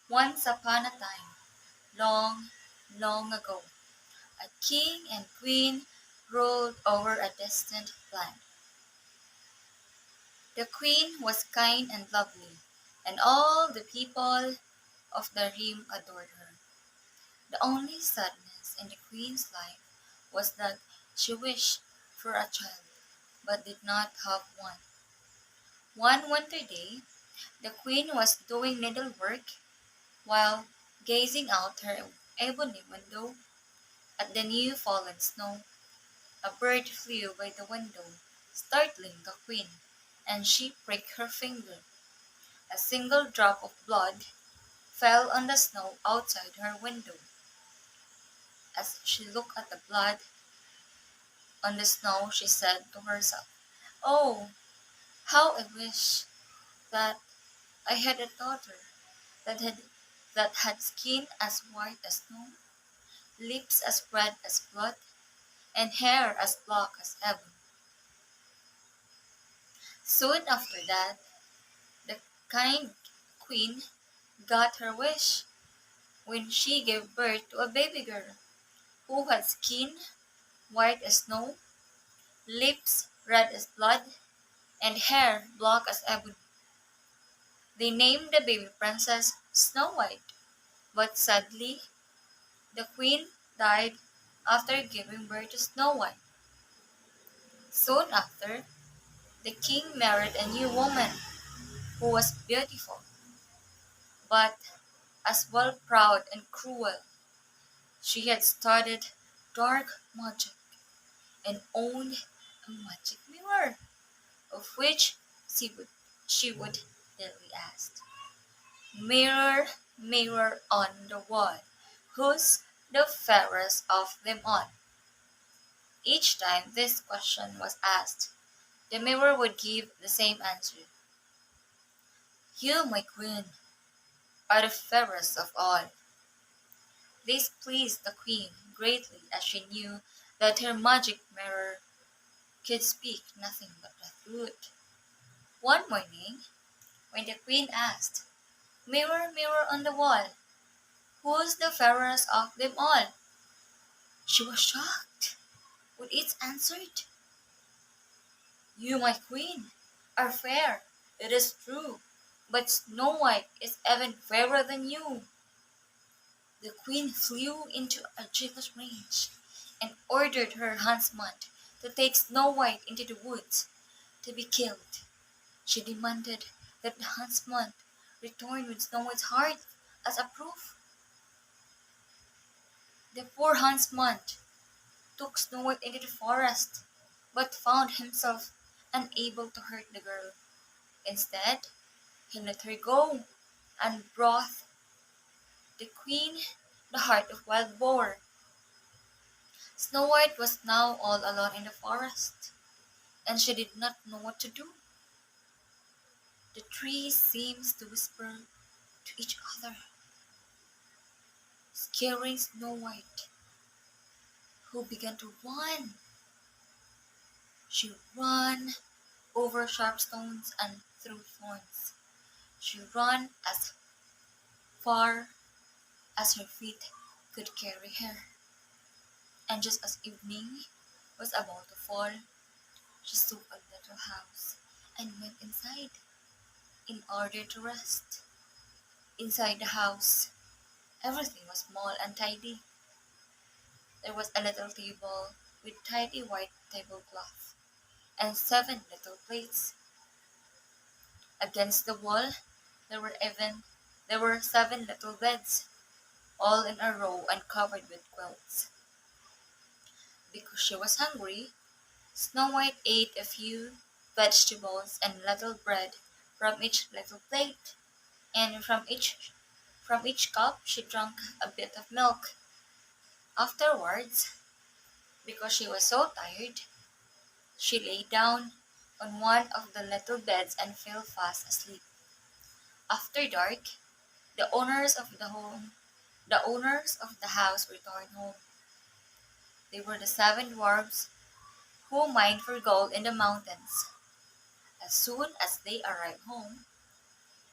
Once upon a time, long, long ago, a king and queen ruled over a distant land. The queen was kind and lovely, and all the people of the realm adored her. The only sadness in the queen's life was that she wished for a child, but did not have one. One winter day, the queen was doing needlework while gazing out her ebony window at the new fallen snow. A bird flew by the window, startling the queen, and she pricked her finger. A single drop of blood fell on the snow outside her window. As she looked at the blood on the snow, she said to herself, "Oh, how I wish that I had a daughter that had that had skin as white as snow, lips as red as blood, and hair as black as ebony." Soon after that, the kind queen got her wish when she gave birth to a baby girl who had skin white as snow, lips red as blood, and hair black as ebony. They named the baby princess Snow White, but sadly, the queen died after giving birth to Snow White. Soon after, the king married a new woman who was beautiful, but as well proud and cruel. She had studied dark magic and owned a magic mirror, of which she would daily ask, "Mirror, mirror on the wall, who's the fairest of them all?" Each time this question was asked, the mirror would give the same answer: "You, my queen, are the fairest of all." This pleased the queen greatly, as she knew that her magic mirror could speak nothing but the truth. One morning, when the queen asked, "Mirror, mirror on the wall, who's the fairest of them all?" she was shocked when it answered, "You, my queen, are fair, it is true, but Snow White is even fairer than you." The queen flew into a jealous rage and ordered her huntsman to take Snow White into the woods to be killed. She demanded that the huntsman return with Snow White's heart as a proof. The poor huntsman took Snow White into the forest, but found himself unable to hurt the girl. Instead, he let her go and brought the queen the heart of wild boar. Snow White was now all alone in the forest, and she did not know what to do. The trees seemed to whisper to each other, scaring Snow White, who began to run. She ran over sharp stones and through thorns. She ran as far as her feet could carry her. And just as evening was about to fall, she saw a little house and went inside in order to rest. Inside the house, everything was small and tidy. There was a little table with tidy white tablecloth and 7 little plates. Against the wall, there were 7 little beds, all in a row and covered with quilts. Because she was hungry, Snow White ate a few vegetables and little bread from each little plate, and from each cup she drank a bit of milk. Afterwards, because she was so tired, she lay down on one of the little beds and fell fast asleep. After dark, the owners of the owners of the house returned home. They were the 7 dwarfs who mined for gold in the mountains. As soon as they arrived home,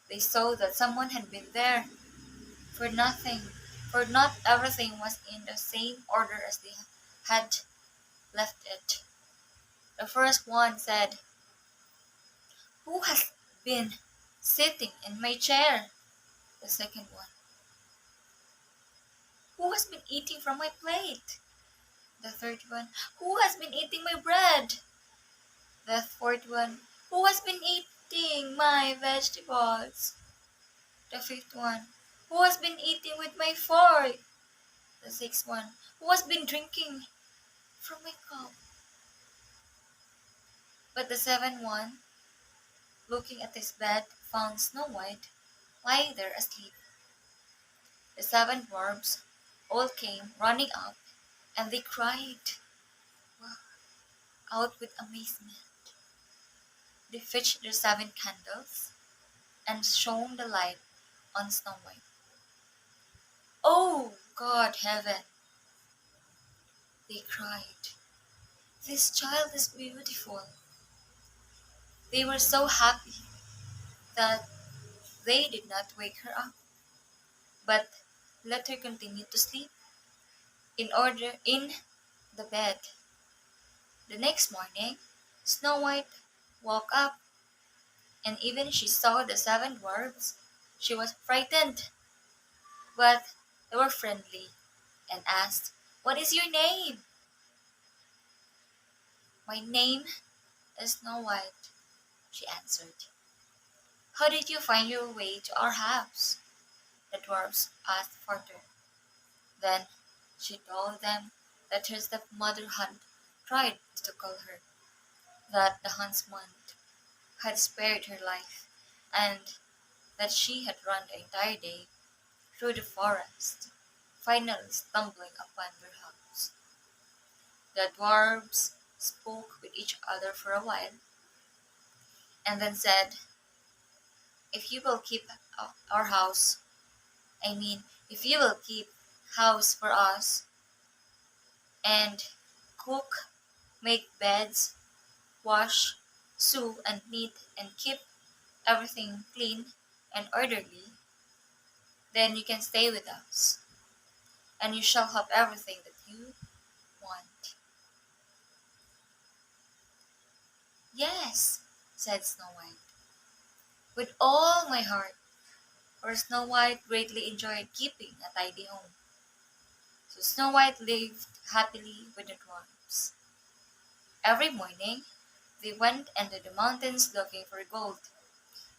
they saw that someone had been there. for nothing, for not everything was in the same order as they had left it. The first one said, "Who has been sitting in my chair?" The second one, "Who has been eating from my plate?" The third one, "Who has been eating my bread?" The fourth one, "Who has been eating my vegetables?" The fifth one, "Who has been eating with my fork?" The sixth one, "Who has been drinking from my cup?" But the seventh one, looking at his bed, found Snow White lying there asleep. The seven dwarfs all came running up, and they cried out with amazement. They fetched their seven candles and shone the light on Snow White. "Oh, God, heaven!" they cried. "This child is beautiful." They were so happy that they did not wake her up, but let her continue to sleep in the bed. The next morning, Snow White woke up, and even she saw the seven dwarfs, she was frightened, but they were friendly and asked, "What is your name?" "My name is Snow White," she answered. "How did you find your way to our house?" the dwarfs asked further. Then she told them that her stepmother had tried to kill her, that the huntsman had spared her life, and that she had run the entire day through the forest, finally stumbling upon their house. The dwarfs spoke with each other for a while, and then said, "If you will keep our house, if you will keep house for us, and cook, make beds, wash, sew, and knit, and keep everything clean and orderly, then you can stay with us, and you shall have everything that you want." "Yes," said Snow White, "with all my heart," for Snow White greatly enjoyed keeping a tidy home. So Snow White lived happily with the dwarfs. Every morning they went into the mountains looking for gold,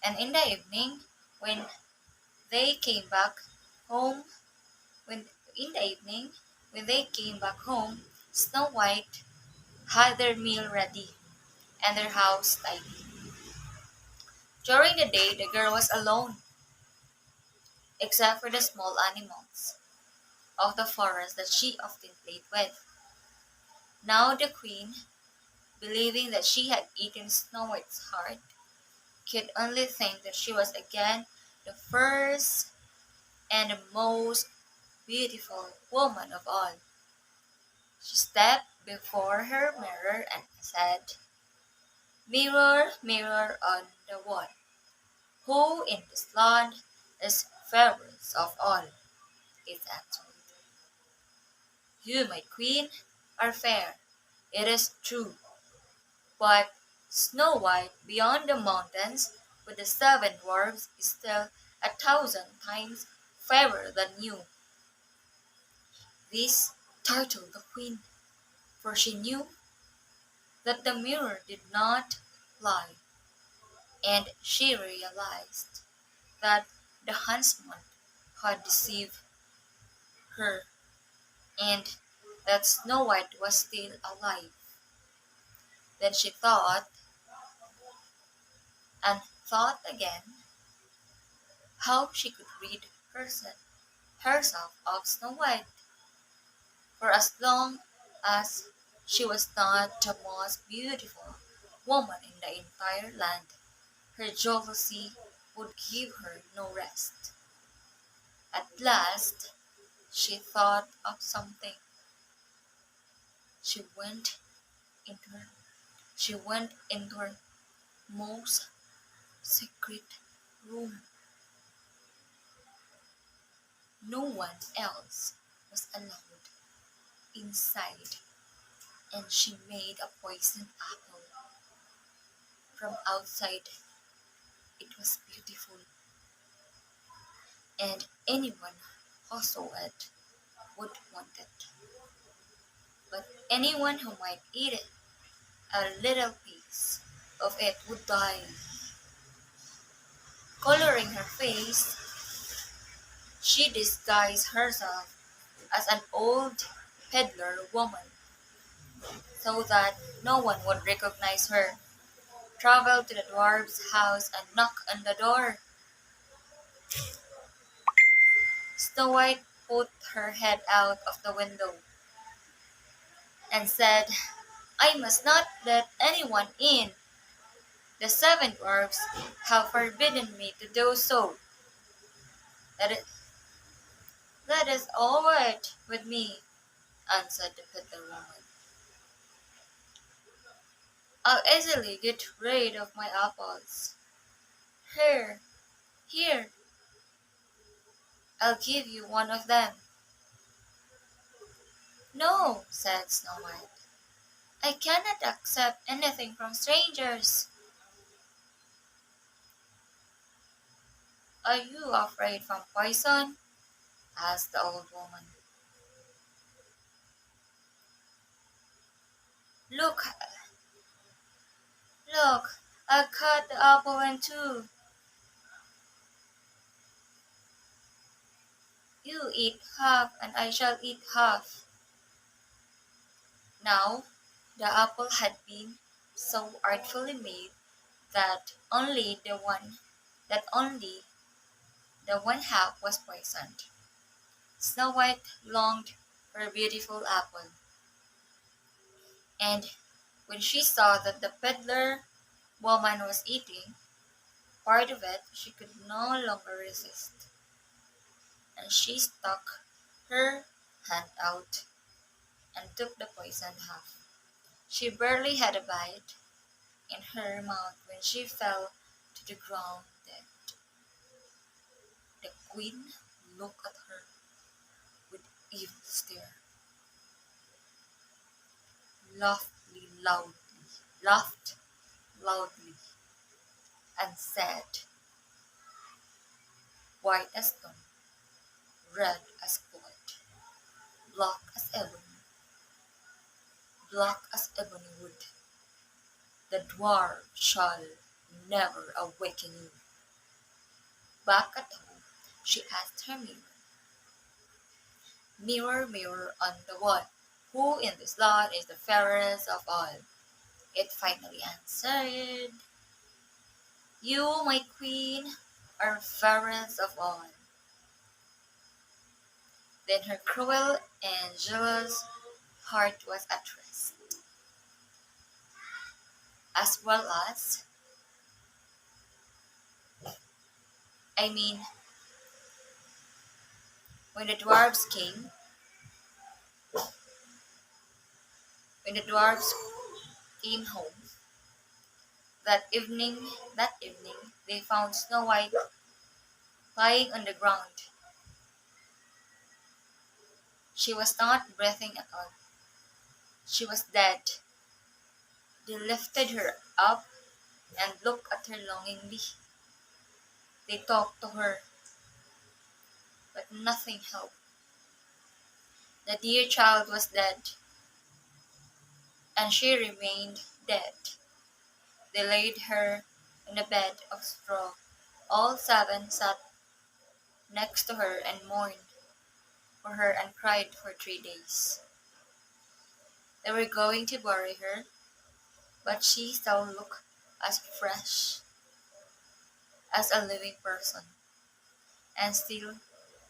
and in the evening, when they came back home, when in the evening when they came back home, Snow White had their meal ready and their house tidy. During the day, the girl was alone, except for the small animals of the forest that she often played with. Now the queen, believing that she had eaten Snow White's heart, could only think that she was again the first and the most beautiful woman of all. She stepped before her mirror and said, "Mirror, mirror on the wall, who in this land is fairest of all?" It answered, "You, my queen, are fair, it is true, but Snow White beyond the mountains with the seven dwarfs is still 1,000 times fairer than you." This startled the queen, for she knew that the mirror did not lie, and she realized that the huntsman had deceived her, and that Snow White was still alive. Then she thought and thought again how she could rid herself of Snow White, for as long as she was not the most beautiful woman in the entire land, her jealousy would give her no rest. At last she thought of something. She went into her she went into her most secret room. No one else was allowed inside, and she made a poisoned apple. From outside, it was beautiful, and anyone who saw it would want it. But anyone who might eat it, a little piece of it would die. Coloring her face, she disguised herself as an old peddler woman so that no one would recognize her. Traveled to the dwarf's house and knocked on the door. Snow White put her head out of the window and said, I must not let anyone in. The seven dwarfs have forbidden me to do so. That is, that is all right with me, answered the peddler woman. I'll easily get rid of my apples. Here, here, I'll give you one of them. No, said Snow White. I cannot accept anything from strangers. Are you afraid from poison? Asked the old woman. Look, look, I cut the apple in two. You eat half, and I shall eat half. Now, the apple had been so artfully made that only the one half was poisoned. Snow White longed for a beautiful apple, and when she saw that the peddler woman was eating part of it, she could no longer resist, and she stuck her hand out and took the poisoned half. She barely had a bite in her mouth when she fell to the ground dead. The queen looked at her with evil stare, laughed loudly, laughed loudly, and said, white as stone, red as gold, black as ebony, black as ebony wood, the dwarf shall never awaken you. Back at home, she asked her mirror, mirror, mirror on the wall, who in this lot is the fairest of all? It finally answered, you, my queen, are fairest of all. Then her cruel and jealous heart was at rest, as well as, I mean, when the dwarfs came, when the dwarfs came home that evening they found Snow White lying on the ground. She was not breathing at all. She was dead. They lifted her up and looked at her longingly. They talked to her, but nothing helped. The dear child was dead, and she remained dead. They laid her in a bed of straw. All seven sat next to her and mourned for her and cried for 3 days. They were going to bury her, but she still looked as fresh as a living person, and still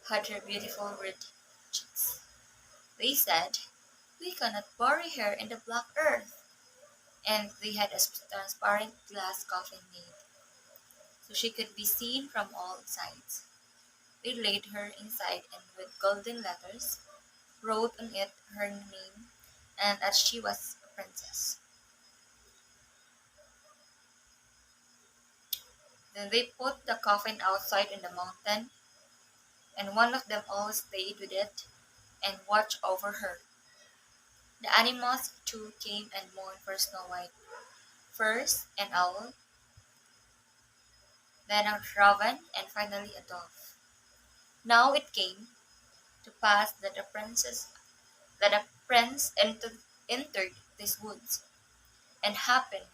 had her beautiful red cheeks. They said, we cannot bury her in the black earth, and they had a transparent glass coffin made, so she could be seen from all sides. They laid her inside and with golden letters wrote on it her name and that she was a princess. Then they put the coffin outside in the mountain and one of them always stayed with it and watched over her. The animals too came and mourned for Snow White. First an owl, then a raven, and finally a dove. Now it came to pass that the prince entered these woods, and happened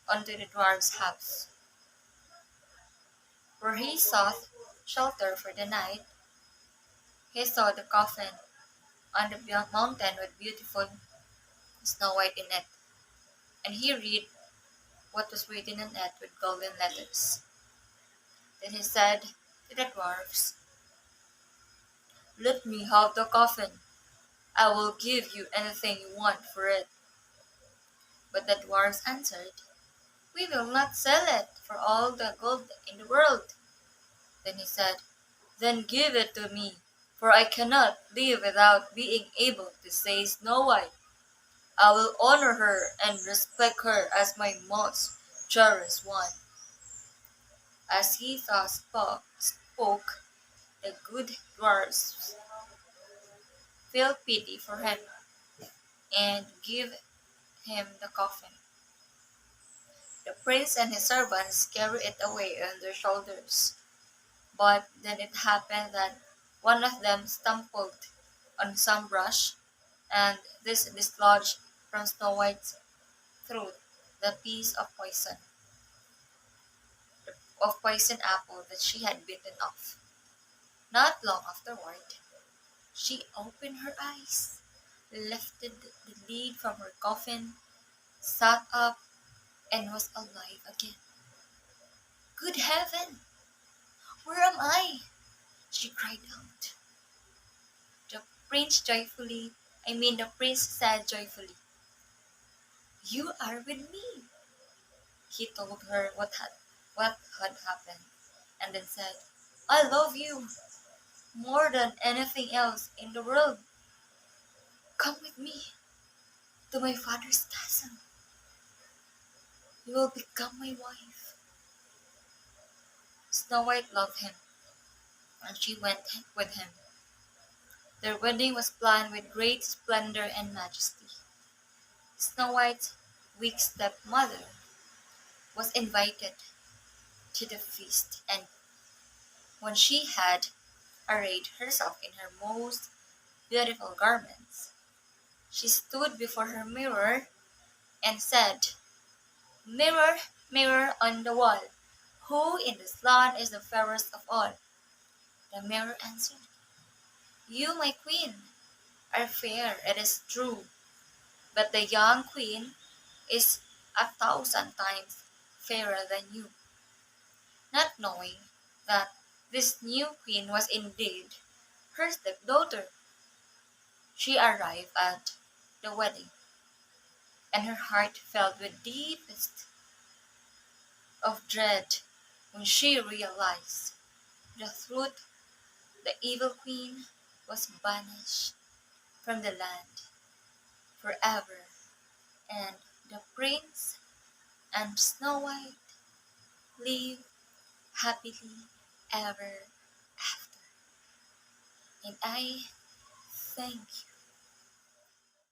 unto the dwarf's house, where he sought shelter for the night. He saw the coffin on the mountain with beautiful Snow White in it, and he read what was written in it with golden letters. Then he said to the dwarfs, "Let me have the coffin. I will give you anything you want for it." But the dwarfs answered, "We will not sell it for all the gold in the world." Then he said, "Then give it to me, for I cannot live without being able to say Snow White. I will honor her and respect her as my most cherished one." As he thus spoke, the good dwarfs felt pity for him and gave him the coffin. The prince and his servants carried it away on their shoulders. But then it happened that one of them stumbled on some brush, and this dislodged from Snow White's throat the piece of poison apple that she had bitten off. Not long afterward, she opened her eyes, lifted the lid from her coffin, sat up, and was alive again. "Good heaven! Where am I?" she cried out. The prince said joyfully, "You are with me." He told her what had happened, and then said, "I love you more than anything else in the world. Come with me to my father's castle. You will become my wife." Snow White loved him, and she went with him. Their wedding was planned with great splendor and majesty. Snow White's weak stepmother was invited to the feast, and when she had arrayed herself in her most beautiful garments, she stood before her mirror and said, "Mirror, mirror on the wall, who in this land is the fairest of all?" The mirror answered, "You, my queen, are fair, it is true, but the young queen is 1,000 times fairer than you." Not knowing that this new queen was indeed her stepdaughter, she arrived at the wedding, and her heart filled with deepest of dread when she realized the truth. The evil queen was banished from the land forever, and the prince and Snow White lived happily ever after. And I thank you.